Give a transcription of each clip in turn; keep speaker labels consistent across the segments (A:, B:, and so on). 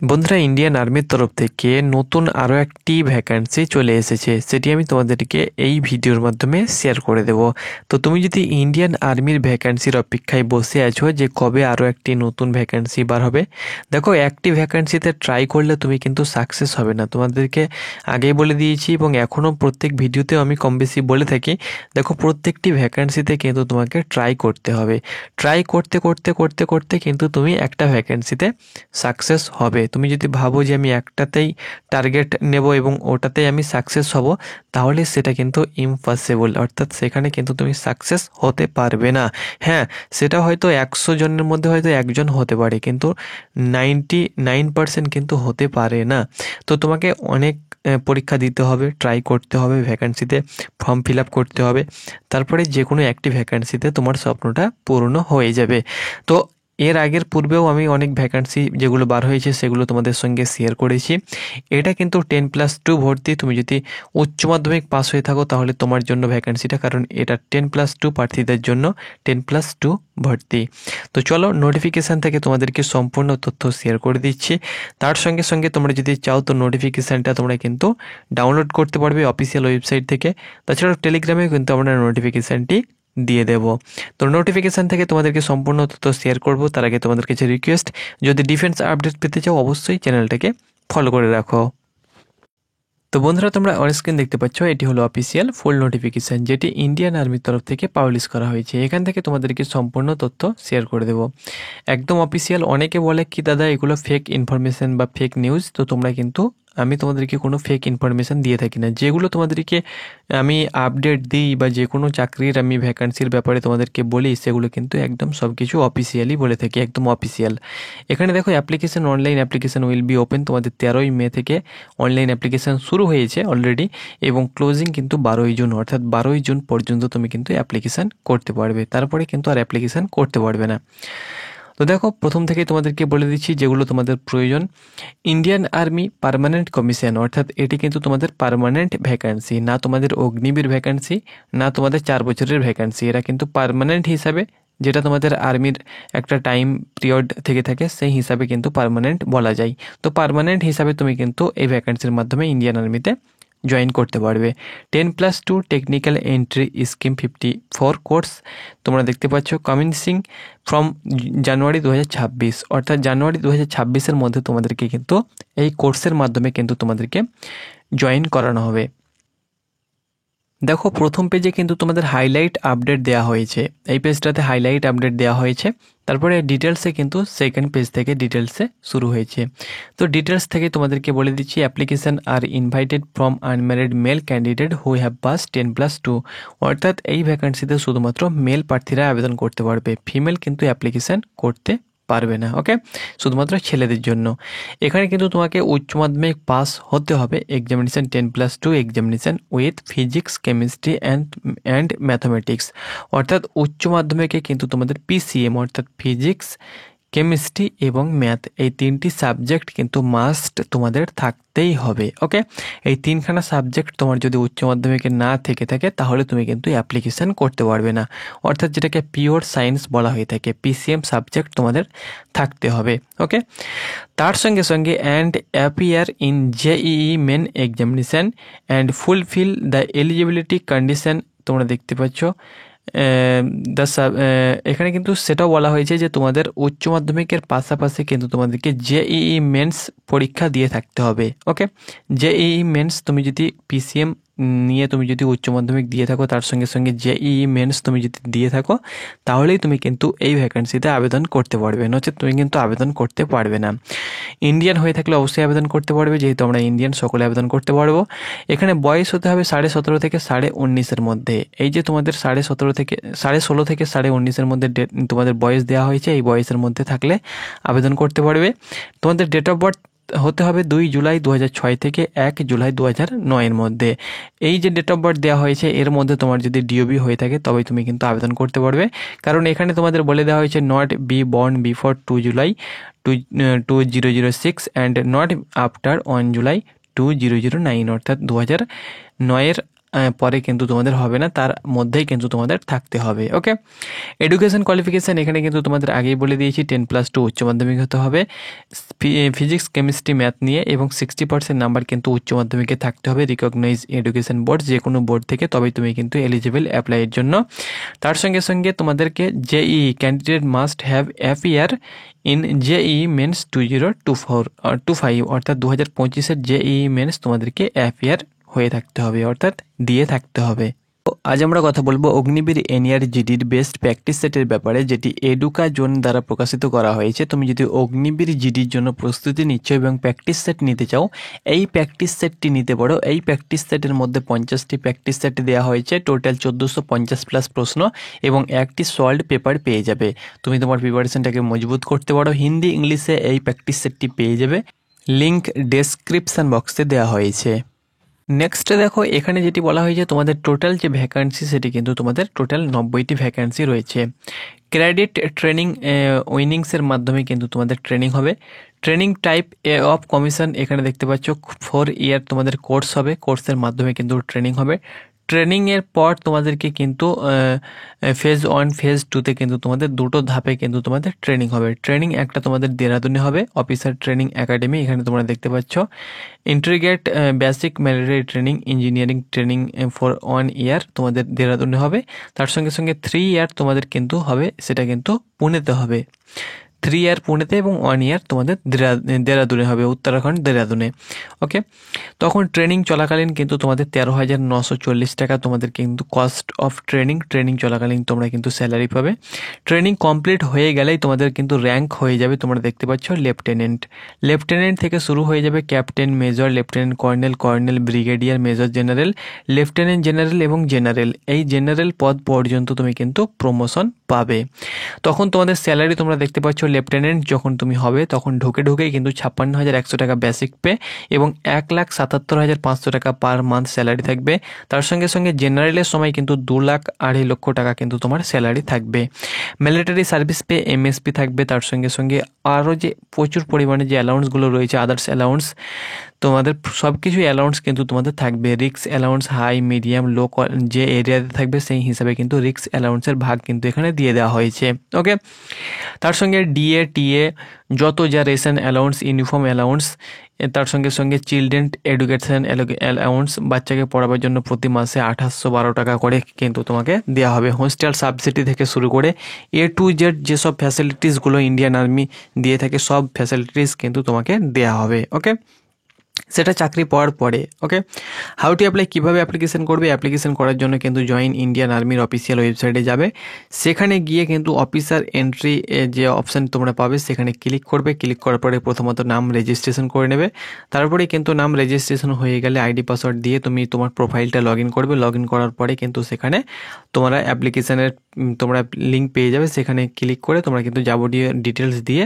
A: বন্ধুরা, ইন্ডিয়ান আর্মির তরফ থেকে নতুন আরও একটি ভ্যাকান্সি চলে এসেছে, সেটি আমি তোমাদেরকে এই ভিডিওর মাধ্যমে শেয়ার করে দেব। তো তুমি যদি ইন্ডিয়ান আর্মির ভ্যাকান্সির অপেক্ষায় বসে আছো যে কবে আরও একটি নতুন ভ্যাকান্সি বার হবে, দেখো একটি ভ্যাকান্সিতে ট্রাই করলে তুমি কিন্তু সাকসেস হবে না। তোমাদেরকে আগেই বলে দিয়েছি এবং এখনও প্রত্যেক ভিডিওতেও আমি কম বেশি বলে থাকি, দেখো প্রত্যেকটি ভ্যাকান্সিতে কিন্তু তোমাকে ট্রাই করতে হবে। ট্রাই করতে করতে করতে করতে কিন্তু তুমি একটা ভ্যাকান্সিতে সাকসেস হবে। তুমি যদি ভাবো যে আমি একটাতেই টার্গেট নেব এবং ওটাতেই আমি সাকসেস হব, তাহলে সেটা কিন্তু ইম্পসিবল, অর্থাৎ সেখানে কিন্তু তুমি সাকসেস হতে পারবে না। হ্যাঁ, সেটা হয়তো 100 জনের মধ্যে হয়তো একজন হতে পারে, কিন্তু 99% কিন্তু হতে পারে না। তো তোমাকে অনেক পরীক্ষা দিতে হবে, ট্রাই করতে হবে, ভ্যাকান্সিতে ফর্ম ফিল আপ করতে হবে, তারপরে যে কোনো একটি ভ্যাকান্সিতে তোমার স্বপ্নটা পূর্ণ হয়ে যাবে। তো এর আগের পূর্বেও আমি অনেক ভ্যাকান্সি যেগুলো বার হয়েছে সেগুলো তোমাদের সঙ্গে শেয়ার করেছি। এটা কিন্তু 10+2 ভর্তি। তুমি যদি উচ্চ মাধ্যমিক পাস হয়ে থাকো তাহলে তোমার জন্য ভ্যাকান্সিটা, কারণ এটা 10+2 প্রার্থীদের জন্য 10+2 ভর্তি। তো চলো নোটিফিকেশান থেকে তোমাদেরকে সম্পূর্ণ তথ্য শেয়ার করে দিচ্ছি। তার সঙ্গে সঙ্গে তোমরা যদি চাও তো নোটিফিকেশানটা তোমরা কিন্তু ডাউনলোড করতে পারবে অফিসিয়াল ওয়েবসাইট থেকে। তাছাড়াও টেলিগ্রামেও কিন্তু আমরা নোটিফিকেশানটি দিয়ে দেব। তো নোটিফিকেশান থেকে তোমাদেরকে সম্পূর্ণ তথ্য শেয়ার করব। তার আগে তোমাদের কাছে রিকোয়েস্ট, যদি ডিফেন্স আপডেট পেতে চাও অবশ্যই চ্যানেলটাকে ফলো করে রাখো। তো বন্ধুরা, তোমরা অন স্ক্রিন দেখতে পাচ্ছ, এটি হলো অফিসিয়াল ফুল নোটিফিকেশান, যেটি ইন্ডিয়ান আর্মির তরফ থেকে পাবলিশ করা হয়েছে। এখান থেকে তোমাদেরকে সম্পূর্ণ তথ্য শেয়ার করে দেব, একদম অফিসিয়াল। অনেকে বলে কি দাদা এগুলো ফেক ইনফরমেশন বা ফেক নিউজ, তো তোমরা কিন্তু, আমি তোমাদেরকে কোনো ফেক ইনফরমেশান দিয়ে থাকি না। যেগুলো তোমাদেরকে আমি আপডেট দিই বা যে কোনো চাকরির আমি ভ্যাকান্সির ব্যাপারে তোমাদেরকে বলি, সেগুলো কিন্তু একদম সব কিছু অফিসিয়ালি বলে থাকি, একদম অফিসিয়াল। এখানে দেখো application, online application will be open. তোমাদের 13ই মে থেকে অনলাইন অ্যাপ্লিকেশান শুরু হয়েছে অলরেডি, এবং ক্লোজিং কিন্তু 12ই জুন, অর্থাৎ 12ই জুন পর্যন্ত তুমি কিন্তু অ্যাপ্লিকেশান করতে পারবে। তারপরে কিন্তু আর অ্যাপ্লিকেশান করতে পারবে না। তো দেখো, প্রথম থেকেই তোমাদেরকে বলে দিচ্ছি যেগুলো তোমাদের প্রয়োজন। ইন্ডিয়ান আর্মি পার্মানেন্ট কমিশন, অর্থাৎ এটি কিন্তু তোমাদের পার্মানেন্ট ভ্যাকান্সি, না তোমাদের অগ্নিবীর ভ্যাকান্সি, না তোমাদের 4 বছরের ভ্যাকান্সি। এরা কিন্তু পার্মানেন্ট হিসাবে, যেটা তোমাদের আর্মির একটা টাইম পিরিয়ড থেকে থাকে, সেই হিসাবে কিন্তু পার্মানেন্ট বলা যায়। তো পার্মানেন্ট হিসাবে তুমি কিন্তু এই ভ্যাকান্সির মাধ্যমে ইন্ডিয়ান আর্মিতে জয়েন করতে পারবে। 10+2 টেকনিক্যাল এন্ট্রি স্কিম 54 কোর্স তোমরা দেখতে পাচ্ছ, কমেন্সিং ফ্রম জানুয়ারি 2026, অর্থাৎ জানুয়ারি 2026-এর মধ্যে তোমাদেরকে কিন্তু এই কোর্সের মাধ্যমে কিন্তু তোমাদেরকে জয়েন করানো হবে। দেখো প্রথম পেজে কিন্তু তোমাদের হাইলাইট আপডেট দেওয়া হয়েছে, এই পেজটাতে হাইলাইট আপডেট দেওয়া হয়েছে। তারপরে ডিটেলসে কিন্তু সেকেন্ড পেজ থেকে ডিটেলসে শুরু হয়েছে। তো ডিটেলস থেকে তোমাদেরকে বলে দিচ্ছি, application are invited from unmarried male candidate who have pass 10+2, অর্থাৎ এই ভ্যাকান্সিতে শুধুমাত্র মেল প্রার্থীরা আবেদন করতে পারবে, ফিমেল কিন্তু অ্যাপ্লিকেশান করতে পারবে না। ওকে, শুধুমাত্র ছেলেদের জন্য। এখানে কিন্তু তোমাকে উচ্চ মাধ্যমিক পাস হতে হবে, examination 10+2 examination with physics, chemistry and mathematics, অর্থাৎ উচ্চ মাধ্যমিকে কিন্তু তোমাদের পিসিএম, অর্থাৎ ফিজিক্স, কেমিস্ট্রি এবং ম্যাথ, এই 3টি সাবজেক্ট কিন্তু মাস্ট তোমাদের থাকতেই হবে। ওকে, এই 3খানা সাবজেক্ট তোমার যদি উচ্চ মাধ্যমিকে না থেকে থাকে তাহলে তুমি কিন্তু অ্যাপ্লিকেশান করতে পারবে না, অর্থাৎ যেটাকে পিওর সায়েন্স বলা হয়ে থাকে, পিসিএম সাবজেক্ট তোমাদের থাকতে হবে। ওকে, তার সঙ্গে সঙ্গে and appear in JEE main examination and fulfil the eligibility condition, তোমরা দেখতে পাচ্ছ। এখানে কিন্তু সেটাও বলা হয়েছে যে তোমাদের উচ্চ মাধ্যমিকের পাশাপাশি কিন্তু তোমাদেরকে জেইই মেন্স পরীক্ষা দিয়ে থাকতে হবে। ওকে, জেইই মেন্স তুমি যদি পিসিএম নিয়ে তুমি যদি উচ্চ মাধ্যমিক দিয়ে থাকো, তার সঙ্গে সঙ্গে জেইই মেন্স তুমি যদি দিয়ে থাকো, তাহলেই তুমি কিন্তু এই ভ্যাকান্সিতে আবেদন করতে পারবে, নচেত তুমি কিন্তু আবেদন করতে পারবে না। ইন্ডিয়ান হয়ে থাকলে অবশ্যই আবেদন করতে পারবে, যেহেতু আমরা ইন্ডিয়ান সকলে আবেদন করতে পারবো। এখানে বয়স হতে হবে 17.5 থেকে 19.5-এর মধ্যে। এই যে তোমাদের 16.5 থেকে 19.5-এর মধ্যে তোমাদের বয়স দেওয়া হয়েছে, এই বয়সের মধ্যে থাকলে আবেদন করতে পারবে। তোমাদের ডেট অফ বার্থ হতে হবে 2 জুলাই 2006 থেকে 1 জুলাই 2009-এর মধ্যে। এই যে ডেট অফ বার্থ দেওয়া হয়েছে এর মধ্যে তোমার যদি ডিওবি হয়ে থাকে তবেই তুমি কিন্তু আবেদন করতে পারবে, কারণ এখানে তোমাদের বলে দেওয়া হয়েছে not be born before 2 July 2006 and not after 1 July 2009, অর্থাৎ 2009-এর পরে কিন্তু তোমাদের হবে না, তার মধ্যেই কিন্তু তোমাদের থাকতে হবে। ওকে, এডুকেশন কোয়ালিফিকেশান এখানে কিন্তু তোমাদের আগেই বলে দিয়েছি 10+2 উচ্চ মাধ্যমিক হতে হবে, ফিজিক্স কেমিস্ট্রি ম্যাথ নিয়ে, এবং 60% নাম্বার কিন্তু উচ্চ মাধ্যমিকে থাকতে হবে রিকগনাইজ এডুকেশন বোর্ড, যে কোনো বোর্ড থেকে, তবেই তুমি কিন্তু এলিজিবল অ্যাপ্লাইয়ের জন্য। তার সঙ্গে সঙ্গে তোমাদেরকে JEE candidate must have appear in JEE mains 2024-25 অর্থাৎ 2025-এর জেই মেন্স তোমাদেরকে অ্যাপিয়ার হয়ে থাকতে হবে, অর্থাৎ দিয়ে থাকতে হবে। তো আজ আমরা কথা বলবো অগ্নিবীর এনআরজিডির বেস্ট প্র্যাকটিস সেটের ব্যাপারে, যেটি এডুকা জোন দ্বারা প্রকাশিত করা হয়েছে। তুমি যদি অগ্নিবীর জিডির জন্য প্রস্তুতি নিচ্ছ এবং প্র্যাকটিস সেট নিতে চাও, এই প্র্যাকটিস সেটটি নিতে পারো। এই প্র্যাকটিস সেটের মধ্যে 50টি প্র্যাকটিস সেট দেওয়া হয়েছে, টোটাল 1450+ প্রশ্ন এবং একটি সলভড পেপার পেয়ে যাবে। তুমি তোমার প্রিপারেশনটাকে মজবুত করতে পারো। হিন্দি ইংলিশে এই প্র্যাকটিস সেটটি পেয়ে যাবে, লিঙ্ক ডেসক্রিপশন বক্সে দেওয়া হয়েছে। নেক্সটে দেখো, এখানে যেটি বলা হয়েছে তোমাদের টোটাল যে ভ্যাকান্সি সেটি কিন্তু তোমাদের টোটাল 90টি ভ্যাকান্সি রয়েছে। ক্রেডিট ট্রেনিং উইনিংসের মাধ্যমে কিন্তু তোমাদের ট্রেনিং হবে। ট্রেনিং টাইপ অফ কমিশন এখানে দেখতে পাচ্ছ 4 ইয়ার তোমাদের কোর্স হবে, কোর্সের মাধ্যমে কিন্তু ট্রেনিং হবে। ট্রেনিংয়ের পর তোমাদেরকে কিন্তু ফেজ 1 ফেজ 2তে কিন্তু তোমাদের দুটো ধাপে কিন্তু তোমাদের ট্রেনিং হবে। ট্রেনিং একটা তোমাদের দেরাদুনে হবে, অফিসার ট্রেনিং একাডেমি, এখানে তোমরা দেখতে পাচ্ছ। Integrate basic military training engineering training for 1 ইয়ার তোমাদের দেরাদুনে হবে। তার সঙ্গে সঙ্গে 3 ইয়ার তোমাদের কিন্তু হবে, সেটা কিন্তু পুনেতে হবে। 3 ইয়ার পুনেতে এবং 1 ইয়ার তোমাদের দেরাদুনে হবে, উত্তরাখণ্ড দেরাদুনে। ওকে, তখন ট্রেনিং চলাকালীন কিন্তু তোমাদের 13,940 টাকা তোমাদের কিন্তু কস্ট অফ ট্রেনিং চলাকালীন তোমরা কিন্তু স্যালারি পাবে। ট্রেনিং কমপ্লিট হয়ে গেলেই তোমাদের কিন্তু র্যাঙ্ক হয়ে যাবে, তোমরা দেখতে পাচ্ছ লেফটেন্যান্ট থেকে শুরু হয়ে যাবে captain, major, lieutenant colonel, brigadier, major general, lieutenant general এবং জেনারেল। এই জেনারেল পদ পর্যন্ত তুমি কিন্তু প্রমোশন পাবে। তখন তোমাদের স্যালারি তোমরা দেখতে পাচ্ছ, লেফটেন্যান্ট যখন তুমি হবে তখন ঢুকেই কিন্তু 56,100 টাকা বেসিক পে এবং 1,77,500 টাকা পার মান্থ স্যালারি থাকবে। তার সঙ্গে সঙ্গে জেনারেলের সময় কিন্তু 2,02,00,000 টাকা কিন্তু তোমার স্যালারি থাকবে। মিলিটারি সার্ভিস পে এমএসপি থাকবে। তার সঙ্গে সঙ্গে আরও যে প্রচুর পরিমাণে যে অ্যালাউন্সগুলো রয়েছে, আদার্স অ্যালাউন্স, তোমাদের সব কিছু অ্যালাউন্স কিন্তু তোমাদের থাকবে। রিক্স অ্যালাউন্স হাই, মিডিয়াম, লো যে এরিয়াতে থাকবে সেই হিসাবে কিন্তু রিক্স অ্যালাউন্সের ভাগ কিন্তু এখানে দিয়ে দেওয়া হয়েছে। ওকে, তার সঙ্গে ডিএ, টিএ, যত যা রেশন অ্যালাউন্স, ইউনিফর্ম অ্যালাউন্স, তার সঙ্গে সঙ্গে চিলড্রেন এডুকেশন অ্যালাউন্স, বাচ্চাকে পড়াবার জন্য প্রতি মাসে 2812 টাকা করে কিন্তু তোমাকে দেওয়া হবে। হোস্টেল সাবসিডি থেকে শুরু করে A to Z যেসব ফ্যাসিলিটিসগুলো ইন্ডিয়ান আর্মি দিয়ে থাকে, সব ফ্যাসিলিটিস কিন্তু তোমাকে দেওয়া হবে। ওকে, সেটা চাকরি পাওয়ার পরে। ওকে, হাউ টু অ্যাপ্লাই, কীভাবে অ্যাপ্লিকেশন করবে? অ্যাপ্লিকেশন করার জন্য কিন্তু জয়েন ইন্ডিয়ান আর্মির অফিসিয়াল ওয়েবসাইটে যাবে। সেখানে গিয়ে কিন্তু অফিসার এন্ট্রি যে অপশান তোমরা পাবে সেখানে ক্লিক করবে। ক্লিক করার পরে প্রথমত নাম রেজিস্ট্রেশন করে নেবে। তারপরে কিন্তু নাম রেজিস্ট্রেশন হয়ে গেলে আইডি পাসওয়ার্ড দিয়ে তুমি তোমার প্রোফাইলটা লগ ইন করবে। লগ ইন করার পরে কিন্তু সেখানে তোমরা অ্যাপ্লিকেশানের তোমরা লিঙ্ক পেয়ে যাবে। সেখানে ক্লিক করে তোমরা কিন্তু যাবতীয় ডিটেলস দিয়ে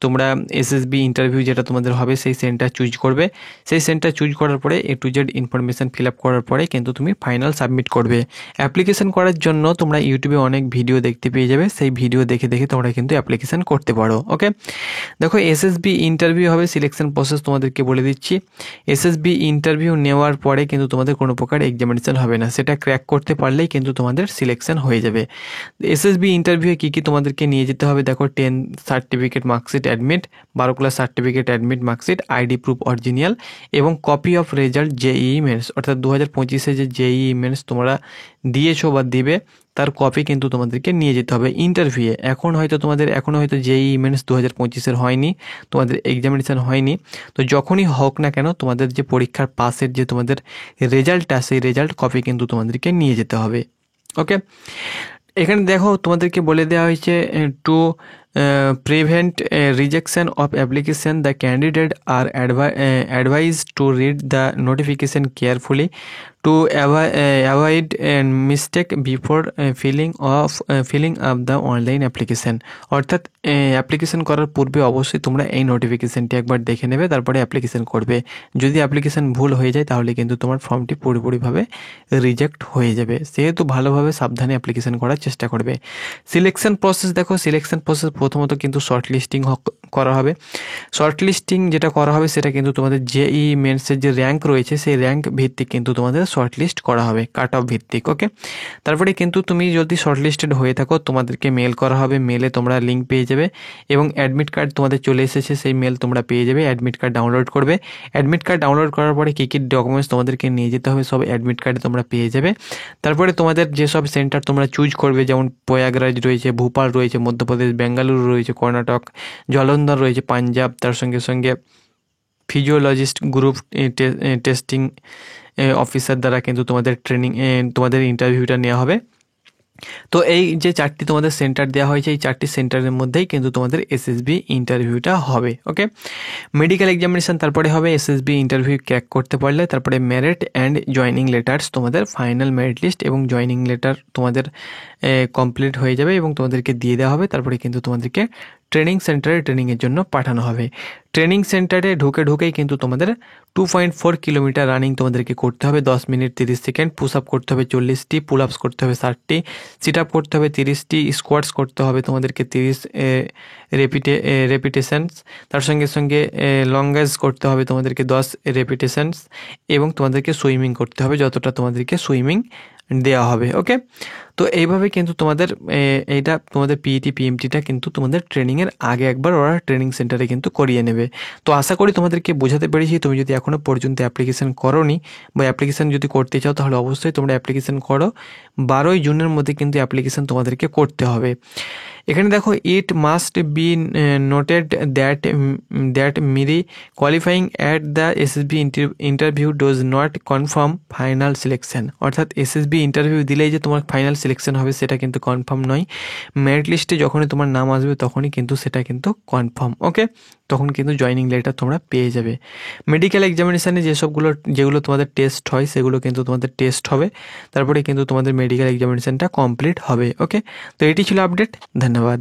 A: তোমরা এসএসবি ইন্টারভিউ যেটা তোমাদের হবে সেই সেন্টার চুজ করবে। সেই সেন্টার চুজ করার পরে A to Z information fill up করার পরে কিন্তু তুমি ফাইনাল সাবমিট করবে। অ্যাপ্লিকেশন করার জন্য তোমরা ইউটিউবে অনেক ভিডিও দেখতে পেয়ে যাবে, সেই ভিডিও দেখে তোমরা কিন্তু অ্যাপ্লিকেশন করতে পারো। ওকে, দেখো এসএসবি ইন্টারভিউ হবে, সিলেকশন প্রসেস তোমাদেরকে বলে দিচ্ছি। এসএসবি ইন্টারভিউ নেওয়ার পরে কিন্তু তোমাদের কোনো প্রকার এক্সামিনেশন হবে না, সেটা ক্র্যাক করতে পারলেই কিন্তু তোমাদের সিলেকশন হয়ে যাবে। এসএসবি ইন্টারভিউয়ে কী তোমাদেরকে নিয়ে যেতে হবে? দেখো 10 certificate, marksheet admit, 12 class certificate admit, marksheet, ID proof original এবং copy of result JEE mains, অর্থাৎ 2025-এ যে জেইই মেন্স তোমরা দিয়েছো বা দিবে তার কপি কিন্তু তোমাদেরকে নিয়ে যেতে হবে ইন্টারভিউয়ে। এখনও হয়তো জেইই মেন্স 2025-এর হয়নি, তোমাদের এক্সামিনেশান হয়নি, তো যখনই হোক না কেন তোমাদের যে পরীক্ষার পাসের যে তোমাদের রেজাল্টটা, সেই রেজাল্ট কপি কিন্তু তোমাদেরকে নিয়ে যেতে হবে। ওকে, এখানে দেখো তোমাদেরকে বলে দেওয়া হয়েছে to prevent rejection of application the candidate are advise to read the notification carefully to avoid mistake before filling up the online application. অর্থাৎ অ্যাপ্লিকেশন করার পূর্বে অবশ্যই তোমরা এই নোটিফিকেশানটি একবার দেখে নেবে, তারপরে অ্যাপ্লিকেশান করবে। যদি অ্যাপ্লিকেশান ভুল হয়ে যায় তাহলে কিন্তু তোমার ফর্মটি পুরোপুরিভাবে রিজেক্ট হয়ে যাবে, সেহেতু ভালোভাবে সাবধানে অ্যাপ্লিকেশান করার চেষ্টা করবে। সিলেকশন প্রসেস দেখো, সিলেকশন প্রসেস প্রথমত কিন্তু শর্ট লিস্টিং করা হবে। শর্ট লিস্টিং যেটা করা হবে সেটা কিন্তু তোমাদের জেই মেন্সের যে র্যাঙ্ক রয়েছে সেই র্যাঙ্ক ভিত্তিক কিন্তু তোমাদের শর্ট লিস্ট করা হবে, কাট অফ ভিত্তিক। ওকে, তারপরে কিন্তু তুমি যদি শর্ট লিস্টেড হয়ে থাকো তোমাদেরকে মেল করা হবে, মেলে তোমরা লিঙ্ক পেয়ে যাবে এবং অ্যাডমিট কার্ড তোমাদের চলে এসেছে, সেই মেল তোমরা পেয়ে যাবে। অ্যাডমিট কার্ড ডাউনলোড করবে, অ্যাডমিট কার্ড ডাউনলোড করার পরে কী কী ডকুমেন্টস তোমাদেরকে নিয়ে যেতে হবে সব অ্যাডমিট কার্ডে তোমরা পেয়ে যাবে। তারপরে তোমাদের যেসব সেন্টার তোমরা চুজ করবে, যেমন প্রয়াগরাজ রয়েছে, ভোপাল রয়েছে মধ্যপ্রদেশ, বেঙ্গালুরু রয়েছে কর্ণাটক, জলন্ধর রয়েছে পাঞ্জাব, তার সঙ্গে সঙ্গে ফিজিওলজিস্ট গ্রুপ টেস্টিং অফিসার দ্বারা কিন্তু তোমাদের ট্রেনিং তোমাদের ইন্টারভিউটা নেওয়া হবে। তো এই যে 4টি তোমাদের সেন্টার দেওয়া হয়েছে, এই 4টি সেন্টারের মধ্যেই কিন্তু তোমাদের এসএসবি ইন্টারভিউটা হবে। ওকে, মেডিকেল এক্সামিনেশান তারপরে হবে। এসএসবি ইন্টারভিউ ক্র্যাক করতে পারলে তারপরে মেরিট অ্যান্ড জয়নিং লেটার্স, তোমাদের ফাইনাল মেরিট লিস্ট এবং জয়নিং লেটার তোমাদের কমপ্লিট হয়ে যাবে এবং তোমাদেরকে দিয়ে দেওয়া হবে। তারপরে কিন্তু তোমাদেরকে ট্রেনিং সেন্টারে ট্রেনিংয়ের জন্য পাঠানো হবে। ট্রেনিং সেন্টারে ঢুকেই কিন্তু তোমাদের 2.4 কিলোমিটার রানিং তোমাদেরকে করতে হবে 10 মিনিট 30 সেকেন্ড, পুশ আপ করতে হবে 40টি, পুল আপস করতে হবে 60টি, সিট আপ করতে হবে 30টি, স্কোয়াটস করতে হবে তোমাদেরকে 30 রেপিটেশনস, তার সঙ্গে সঙ্গে লঙ্গেজ করতে হবে তোমাদেরকে 10 রেপিটেশনস এবং তোমাদেরকে সুইমিং করতে হবে যতটা তোমাদেরকে সুইমিং দেওয়া হবে। ওকে, তো এইভাবে কিন্তু তোমাদের এইটা তোমাদের পিইটি পিএমটিটা কিন্তু তোমাদের ট্রেনিংয়ের আগে একবার ওরা ট্রেনিং সেন্টারে কিন্তু করিয়ে নেবে। তো আশা করি তোমাদেরকে বোঝাতে পেরেছি। তুমি যদি এখনও পর্যন্ত অ্যাপ্লিকেশান করোনি বা অ্যাপ্লিকেশান যদি করতে চাও তাহলে অবশ্যই তোমরা অ্যাপ্লিকেশান করো। 12ই জুনের মধ্যে কিন্তু অ্যাপ্লিকেশান তোমাদেরকে করতে হবে। এখানে দেখো, it must be noted that merely qualifying at the SSB interview does not confirm final selection. অর্থাৎ এসএসবি ইন্টারভিউ দিলেই যে তোমার ফাইনাল সিলেকশন হবে সেটা কিন্তু কনফার্ম নয়। মেরিট লিস্টে যখনই তোমার নাম আসবে তখনই কিন্তু সেটা কিন্তু কনফার্ম। ওকে, তখন কিন্তু জয়নিং লেটার তোমরা পেয়ে যাবে। মেডিকেল এক্সামিনেশানে যেগুলো তোমাদের টেস্ট হয় সেগুলো কিন্তু তোমাদের টেস্ট হবে, তারপরে কিন্তু তোমাদের মেডিকেল এক্সামিনেশানটা কমপ্লিট হবে। ওকে, তো এটি ছিল আপডেট। ধন্যবাদ।